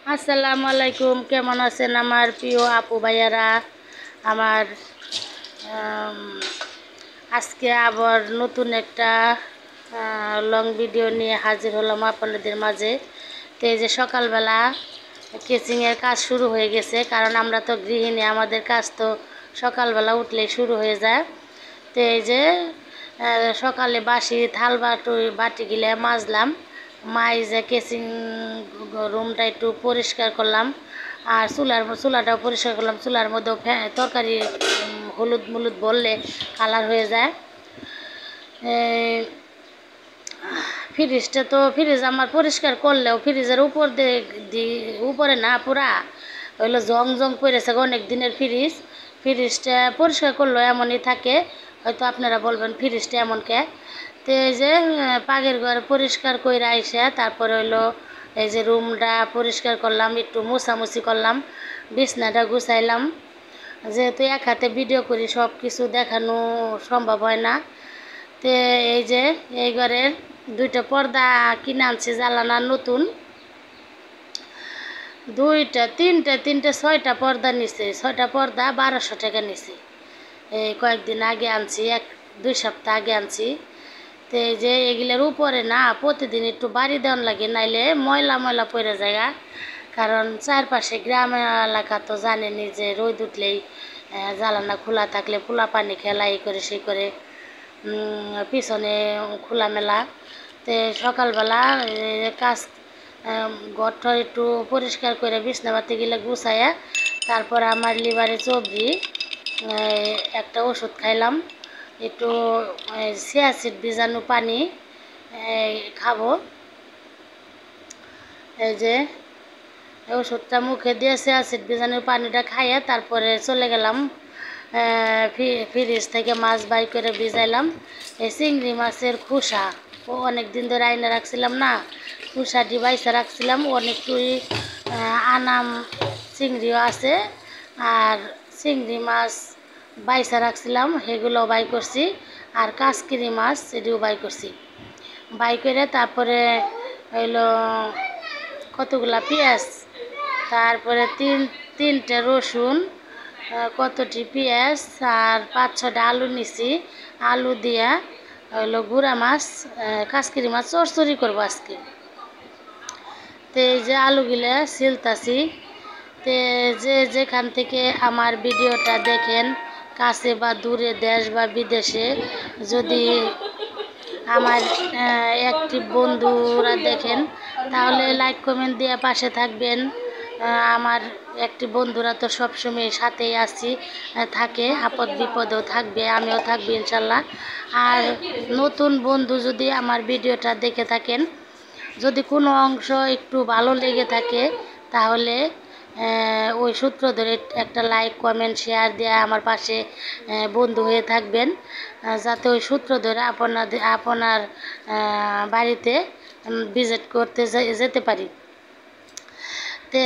আসসালামু আলাইকুম। কেমন আছেন আমার প্রিয় আপু ভাইয়ারা? আমার আম, আজকে আবার নতুন একটা লং ভিডিও নিয়ে হাজির হলাম আপনাদের মাঝে। তো এই যে সকালবেলা কেচিংয়ের কাজ শুরু হয়ে গেছে, কারণ আমরা তো গৃহিণী, আমাদের কাজ তো সকালবেলা উঠলেই শুরু হয়ে যায়। তো এই যে সকালে বাসি থাল বাটিগুলো মাজলাম, মাইজে কেচিং রুমটা একটু পরিষ্কার করলাম, আর চুলাটাও পরিষ্কার করলাম। চুলার মধ্যেও তরকারি হলুদ মলুদ বললে কালার হয়ে যায়। ফ্রিজ আমার পরিষ্কার করলেও ফ্রিজের উপর উপরে না পুরা হইলো জং জং পড়েছে অনেক দিনের ফ্রিজটা পরিষ্কার করলেও এমনই থাকে। হয়তো আপনারা বলবেন ফ্রিজটা এমন কে। তো এই যে পাগের ঘর পরিষ্কার করে আইসা তারপরে হইলো এই যে রুমটা পরিষ্কার করলাম, একটু মোছামুছি করলাম, বিছনাটা গুছাইলাম। যেহেতু এক হাতে ভিডিও করি, সব কিছু দেখানো সম্ভব হয় না। তো এই যে এই ঘরের দুইটা পর্দা কিনে আনছি, জ্বালানা নতুন তিনটে ছয়টা পর্দা নিছে। ছয়টা পর্দা 1200 টাকা নিছে। এই কয়েকদিন আগে আনছি, 2 সপ্তাহ আগে আনছি। তো এই যে এগুলোর উপরে না প্রতিদিন একটু বাড়ি দেওয়ান লাগে, নাইলে ময়লা ময়লা পড়ে যায়। কারণ চারপাশে গ্রাম এলাকা তো জানেনি যে রোদ উঠলেই জ্বালানা খোলা থাকলে পোলা পানি খেলা এই করে সেই করে পিছনে খোলামেলা। তো সকালবেলা কাজ ঘরটা একটু পরিষ্কার করে বিছনাপাতি গেলে গুছাইয়া তারপর আমার লিভারে চবরি একটা ওষুধ খাইলাম, একটু সিয়াসিড বীজাণু পানি খাবো। এই যে ওষুধটা মুখে দিয়ে সিয়াসিড বীজাণুর পানিটা খাইয়ে তারপরে চলে গেলাম ফ্রিজ থেকে মাছ বাই করে ভিজাইলাম। এই চিংড়ি মাছের খোসা অনেক দিন ধরে আইনে রাখছিলাম না, খোসাটি বাইসা রাখছিলাম। অনেকটুই আনাম চিংড়িও আছে, আর চিংড়ি মাছ বাইসা রাখছিলাম, সেগুলো বাই করছি। আর কাঁচকিরি মাছ এটিও বাই করছি। বাই করে তারপরে হইলো কতগুলা পেঁয়াজ, তারপরে তিনটে রসুন, কতটি পেঁয়াজ আর 5-6টা আলু নিছি। আলু দিয়া হইলো গুঁড়া মাছ কাঁচকিরি মাছ চরচরি করবো আজকে। তো এই যে আলুগুলা ছিলতাছি। তো যেখান থেকে আমার ভিডিওটা দেখেন, কাছে বা দূরে, দেশ বা বিদেশে, যদি আমার অ্যাক্টিভ বন্ধুরা দেখেন তাহলে লাইক কমেন্ট দিয়ে পাশে থাকবেন। আমার অ্যাক্টিভ বন্ধুরা তো সবসময় সাথেই আছি, থাকে, আপদ বিপদেও থাকবে, আমিও থাকবো ইনশাল্লাহ। আর নতুন বন্ধু যদি আমার ভিডিওটা দেখে থাকেন, যদি কোনো অংশ একটু ভালো লেগে থাকে তাহলে ওই সূত্র ধরে একটা লাইক কমেন্ট শেয়ার দিয়ে আমার পাশে বন্ধু হয়ে থাকবেন, যাতে ওই সূত্র ধরে আপনার বাড়িতে ভিজিট করতে যেতে পারি। তে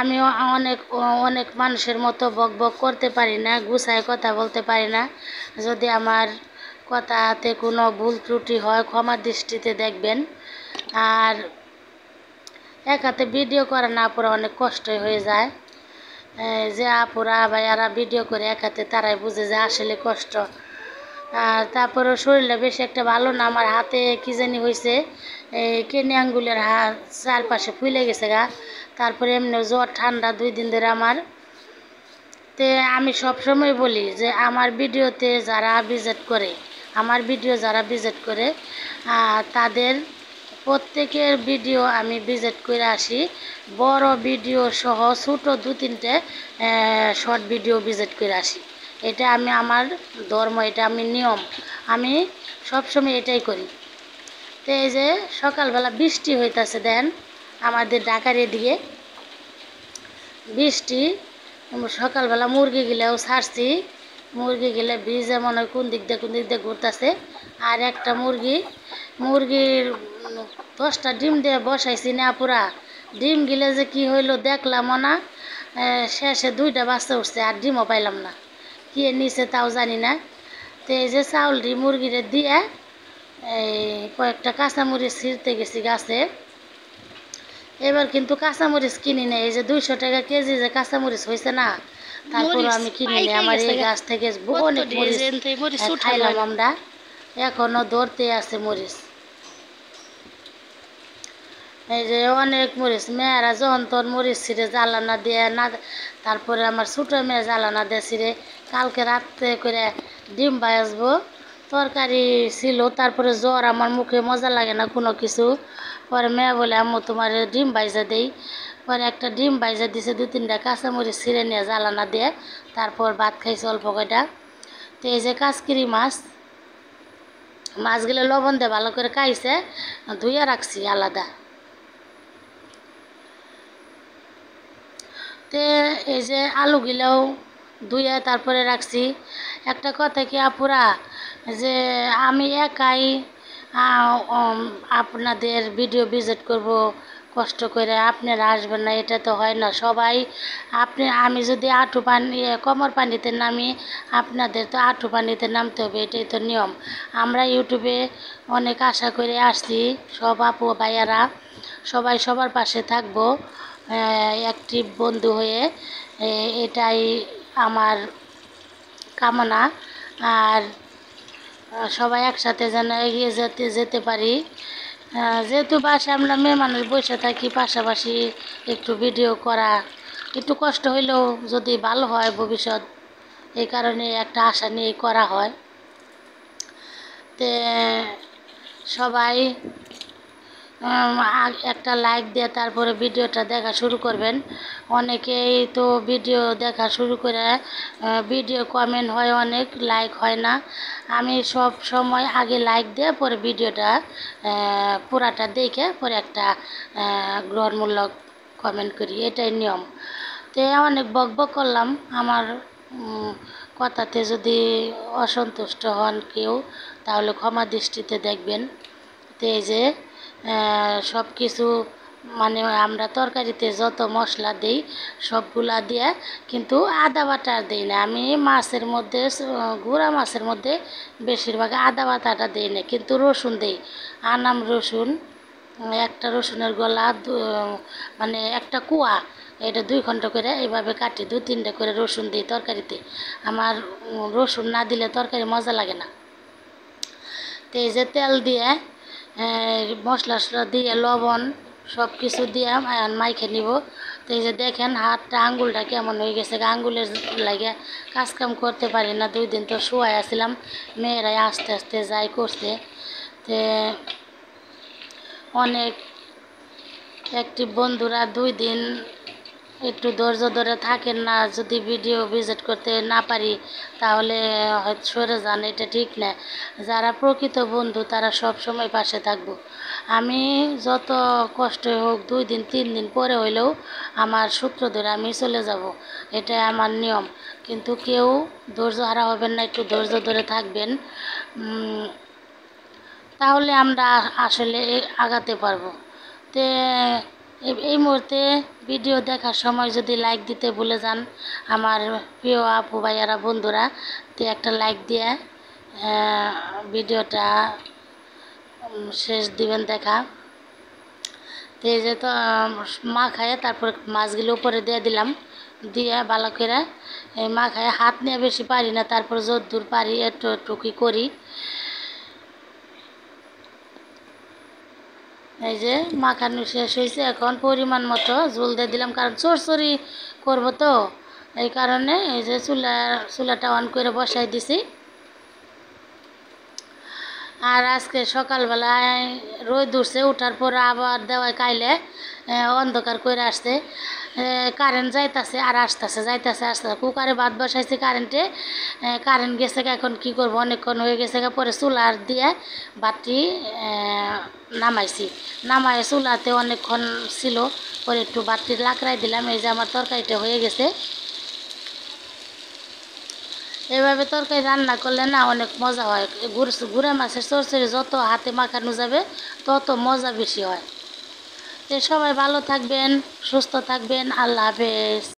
আমিও অনেক অনেক মানুষের মতো বক বক করতে পারি না, গুছায় কথা বলতে পারি না। যদি আমার কথাতে কোনো ভুল ত্রুটি হয় ক্ষমা দৃষ্টিতে দেখবেন। আর এক হাতে ভিডিও করা না পুরো অনেক কষ্টই হয়ে যায়। যে আপুরা ভাইয়ারা ভিডিও করে এক হাতে, তারাই বুঝে যে আসলে কষ্ট। আর তারপরেও শরীরটা বেশি একটা ভালো না, আমার হাতে কী জানি হয়েছে, কেনি আঙ্গুলের চারপাশে ফুলে গেছে গা। তারপরে এমনি জ্বর ঠান্ডা 2 দিন ধরে আমার। তে আমি সবসময় বলি যে আমার ভিডিওতে যারা ভিজিট করে তাদের প্রত্যেকের ভিডিও আমি ভিজিট করে আসি। বড় ভিডিও সহ ছোটো 2-3টে শর্ট ভিডিও ভিজিট করে আসি। এটা আমার ধর্ম, এটা আমি নিয়ম, আমি সবসময় এটাই করি। তো এই যে সকালবেলা বৃষ্টি হইতাছে, দেন আমাদের ঢাকার এদিকে বৃষ্টি। সকালবেলা মুরগি গিলেও ছাড়ছি, মুরগি গেলে ভিজে মনে হয় কোন দিক দিয়ে ঘুরতেছে। আর একটা মুরগির 10টা ডিম দিয়ে বসাইছি না পুরা, ডিম গিলে যে কি হইলো দেখলাম না। শেষে 2টা বাচ্চা উঠছে, আর ডিমও পাইলাম না, কি নিচে তাও জানি না। তো এই যে চাউলটি মুরগিরে দিয়ে এই কয়েকটা কাঁচামরিচ ছিঁড়তে গেছি গাছে। এবার কিন্তু কাঁচামরিচ কিনি না, এই যে 200 টাকা কেজি যে কাঁচামরিচ হয়েছে না, তারপর আমি কিনি না। আমার এই গাছ থেকে অনেক মরিচ খাইলাম আমরা, এখনো ধরতে আছে মরিচ। এই যে অনেক মরিচ, মেয়েরা যখন তোর মরিচ ছিঁড়ে জ্বালানা দিয়ে না, তারপরে আমার ছোটো মেয়ে জ্বালানা দিয়ে ছিঁড়ে কালকে রাত্রে করে ডিম ভাজবো, তরকারি ছিল, তারপরে জ্বর, আমার মুখে মজা লাগে না কোনো কিছু। পরে মেয়ে বলে আম্মু তোমার ডিম ভাজা দেই, পরে একটা ডিম ভাজা দিছে, 2-3টা কাঁচামরিচ ছিঁড়ে নিয়ে জ্বালানা দিয়ে, তারপর ভাত খাইছে অল্প কয়টা। তো এই যে কাঁচকিরি মাছগুলো লবণ দিয়ে ভালো করে খাইছে, ধুইয়া রাখছি আলাদা। তে এই যে আলুগুলোও ধুয়ে তারপরে রাখছি। একটা কথা কি আপুরা, যে আমি একাই আপনাদের ভিডিও ভিজিট করব কষ্ট করে, আপনারা আসবেন না, এটা তো হয় না। সবাই আমি যদি আঁঠু পানি কোমর পানিতে নামি, আপনাদের তো আঁঠু পানিতে নামতে হবে, এটাই তো নিয়ম। আমরা ইউটিউবে অনেক আশা করে আসছি, সব আপু ভাইয়ারা সবাই সবার পাশে থাকবো অ্যাক্টিভ বন্ধু হয়ে, এটাই আমার কামনা। আর সবাই একসাথে যেন এগিয়ে যেতে পারি। যেহেতু বাসায় আমরা মেয়ে মানুষ বসে থাকি, পাশাপাশি একটু ভিডিও করা একটু কষ্ট হইলেও যদি ভালো হয় ভবিষ্যৎ, এই কারণে একটা আশা নিয়ে করা হয়। তে সবাই একটা লাইক দিয়ে তারপরে ভিডিওটা দেখা শুরু করবেন। অনেকেই তো ভিডিও দেখা শুরু করে ভিডিও কমেন্ট হয় অনেক, লাইক হয় না। আমি সব সময় আগে লাইক দিয়ে পরে ভিডিওটা পুরাটা দেখে পরে একটা গ্রহণমূলক কমেন্ট করি, এটাই নিয়ম। তো অনেক বকবক করলাম, আমার কথাতে যদি অসন্তুষ্ট হন কেউ তাহলে ক্ষমা দৃষ্টিতে দেখবেন। তো এই যে সব কিছু মানে আমরা তরকারিতে যত মশলা দিই সবগুলা দিয়ে, কিন্তু আদা বাটা দিই না আমি মাছের মধ্যে, গুঁড়া মাছের মধ্যে বেশিরভাগ আদা বাটাটা দিই না, কিন্তু রসুন দিই, আনাম রসুন, একটা রসুনের গলা মানে একটা কুয়া, এটা 2 খণ্ড করে এইভাবে কাটি, 2-3টা করে রসুন দিই তরকারিতে। আমার রসুন না দিলে তরকারি মজা লাগে না। তো এই যে তেল দিয়ে মশলা দিয়ে লবণ সব কিছু দিয়ে মাইখে নিব। তো এই যে দেখেন হাতটা আঙ্গুলটা কেমন হয়ে গেছে, আঙ্গুলের লাগে কাজকাম করতে পারি না, 2 দিন তো শুয়াই আসছিলাম, মেয়েরাই আস্তে আস্তে যাই করছে। তো অনেক অ্যাক্টিভ বন্ধুরা 2 দিন একটু ধৈর্য ধরে থাকেন না, যদি ভিডিও ভিজিট করতে না পারি তাহলে হয়তো সরে যান, এটা ঠিক না। যারা প্রকৃত বন্ধু তারা সব সময় পাশে থাকবো। আমি যত কষ্ট হোক 2 দিন 3 দিন পরে হইলেও আমার সূত্র ধরে আমি চলে যাব, এটাই আমার নিয়ম। কিন্তু কেউ ধৈর্য হারা হবেন না, একটু ধৈর্য ধরে থাকবেন, তাহলে আমরা আসলে আগাতে পারবো। তে এই মুহূর্তে ভিডিও দেখার সময় যদি লাইক দিতে ভুলে যান আমার প্রিয় আপু ভাইয়ারা বন্ধুরা, তো একটা লাইক দিয়ে ভিডিওটা শেষ দিবেন দেখা। তো এই যে তো মাখায় তারপর মাছগুলো উপরে দিয়ে দিলাম, দিয়ে ভালো করে মাখায়, হাত নিয়ে বেশি পারি না, তারপর যতদূর পারি একটু একটু কি করি। এই যে মাখানো শেষ হয়েছে, এখন পরিমাণ মতো ঝোল দিয়ে দিলাম, কারণ চড়চড়ি করবো তো, এই কারণে এই যে চুলাটা অন করে বসাই দিছি। আর আজকে সকালবেলায় রোদ উঠছে, ওঠার পর আবার দেওয়ায় কাইলে অন্ধকার করে আসছে, কারেন্ট যাইতাছে আর আসতেছে, যাইতাছে আসতেছে। কুকারে ভাত বসাইছি কারেন্টে, কারেন্ট গেছে, এখন কি করবো, অনেকক্ষণ হয়ে গেছে, পরে চুলার দিয়ে ভাতটি নামাইছি, নামাই চুলাতে অনেকক্ষণ ছিল, পরে একটু ভাতটি লাকড়াই দিলাম। এই যে আমার তরকারিটা হয়ে গেছে। এভাবে তরকারি রান্না করলে না অনেক মজা হয়, গুঁড়া মাছের চচ্চড়ি যত হাতে মাখানো যাবে তত মজা বেশি হয়। তো সবাই ভালো থাকবেন, সুস্থ থাকবেন, আল্লাহ হাফেজ।